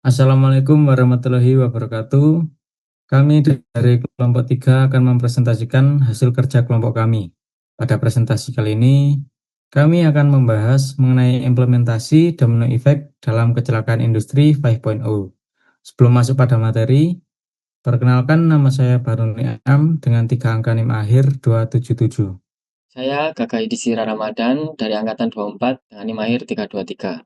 Assalamualaikum warahmatullahi wabarakatuh. Kami dari kelompok 3 akan mempresentasikan hasil kerja kelompok kami. Pada presentasi kali ini, kami akan membahas mengenai implementasi domino effect dalam kecelakaan industri 5.0. Sebelum masuk pada materi, perkenalkan nama saya Baruni Am dengan 3 angka NIM akhir 277. Saya Gagah Idisira Ramadan dari Angkatan 24 dengan NIM akhir 323.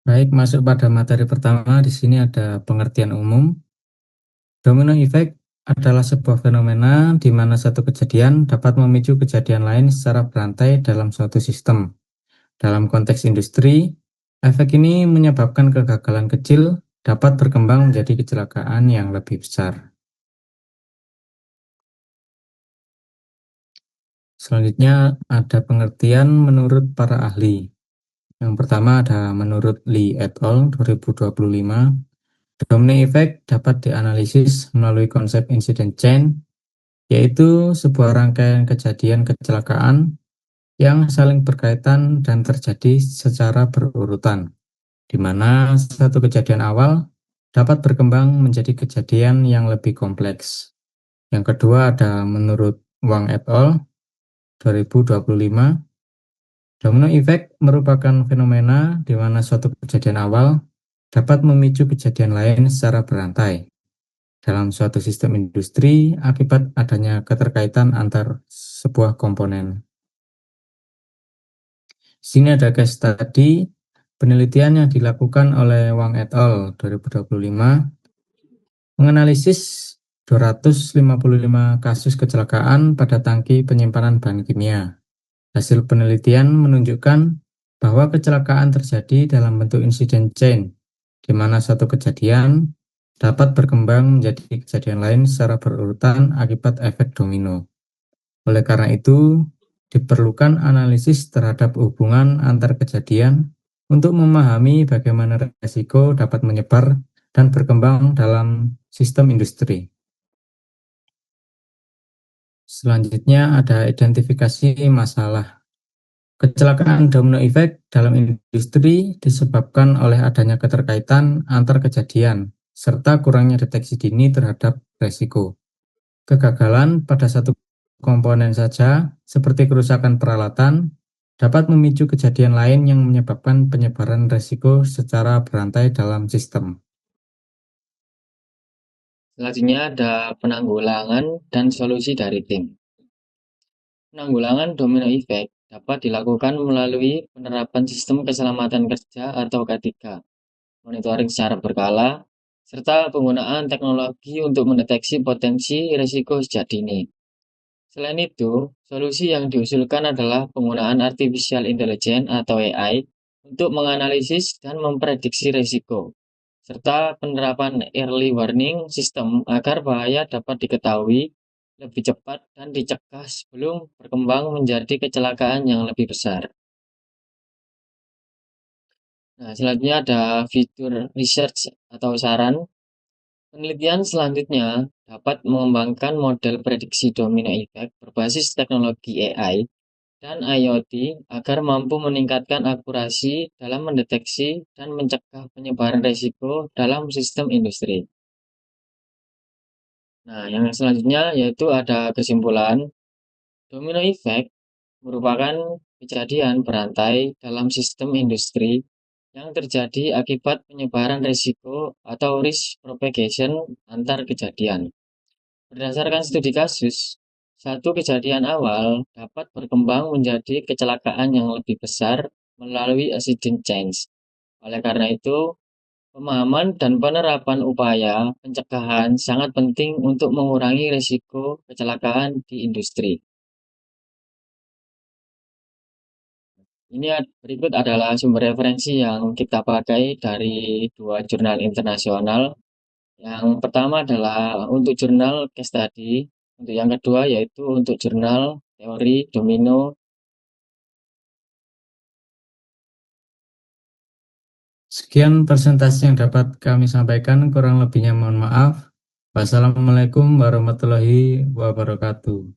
Baik, masuk pada materi pertama. Di sini ada pengertian umum. Domino effect adalah sebuah fenomena di mana satu kejadian dapat memicu kejadian lain secara berantai dalam suatu sistem. Dalam konteks industri, efek ini menyebabkan kegagalan kecil dapat berkembang menjadi kecelakaan yang lebih besar. Selanjutnya ada pengertian menurut para ahli. Yang pertama ada menurut Lee et al. 2025. Domino effect dapat dianalisis melalui konsep incident chain, yaitu sebuah rangkaian kejadian kecelakaan yang saling berkaitan dan terjadi secara berurutan, di mana satu kejadian awal dapat berkembang menjadi kejadian yang lebih kompleks. Yang kedua ada menurut Wang et al. 2025, domino effect merupakan fenomena di mana suatu kejadian awal dapat memicu kejadian lain secara berantai dalam suatu sistem industri akibat adanya keterkaitan antar sebuah komponen. Sini ada case study penelitian yang dilakukan oleh Wang et al. 2025 menganalisis 255 kasus kecelakaan pada tangki penyimpanan bahan kimia. Hasil penelitian menunjukkan bahwa kecelakaan terjadi dalam bentuk insiden chain, di mana satu kejadian dapat berkembang menjadi kejadian lain secara berurutan akibat efek domino. Oleh karena itu, diperlukan analisis terhadap hubungan antar kejadian untuk memahami bagaimana resiko dapat menyebar dan berkembang dalam sistem industri. Selanjutnya ada identifikasi masalah. Kecelakaan domino effect dalam industri disebabkan oleh adanya keterkaitan antar kejadian serta kurangnya deteksi dini terhadap resiko. Kegagalan pada satu komponen saja, seperti kerusakan peralatan, dapat memicu kejadian lain yang menyebabkan penyebaran risiko secara berantai dalam sistem. Selanjutnya ada penanggulangan dan solusi dari tim. Penanggulangan domino effect dapat dilakukan melalui penerapan sistem keselamatan kerja atau K3, monitoring secara berkala, serta penggunaan teknologi untuk mendeteksi potensi risiko sejak dini. Selain itu, solusi yang diusulkan adalah penggunaan artificial intelligence atau AI untuk menganalisis dan memprediksi risiko, serta penerapan early warning system agar bahaya dapat diketahui lebih cepat dan dicegah sebelum berkembang menjadi kecelakaan yang lebih besar. Nah, selanjutnya ada fitur research atau saran. Penelitian selanjutnya dapat mengembangkan model prediksi domino effect berbasis teknologi AI dan IoT agar mampu meningkatkan akurasi dalam mendeteksi dan mencegah penyebaran risiko dalam sistem industri. Nah, yang selanjutnya yaitu ada kesimpulan. Domino effect merupakan kejadian berantai dalam sistem industri yang terjadi akibat penyebaran risiko atau risk propagation antar kejadian. Berdasarkan studi kasus, satu kejadian awal dapat berkembang menjadi kecelakaan yang lebih besar melalui accident change. Oleh karena itu, pemahaman dan penerapan upaya pencegahan sangat penting untuk mengurangi risiko kecelakaan di industri. Ini berikut adalah sumber referensi yang kita pakai dari dua jurnal internasional. Yang pertama adalah untuk jurnal case study, untuk yang kedua yaitu untuk jurnal teori domino. Sekian presentasi yang dapat kami sampaikan, kurang lebihnya mohon maaf. Wassalamualaikum warahmatullahi wabarakatuh.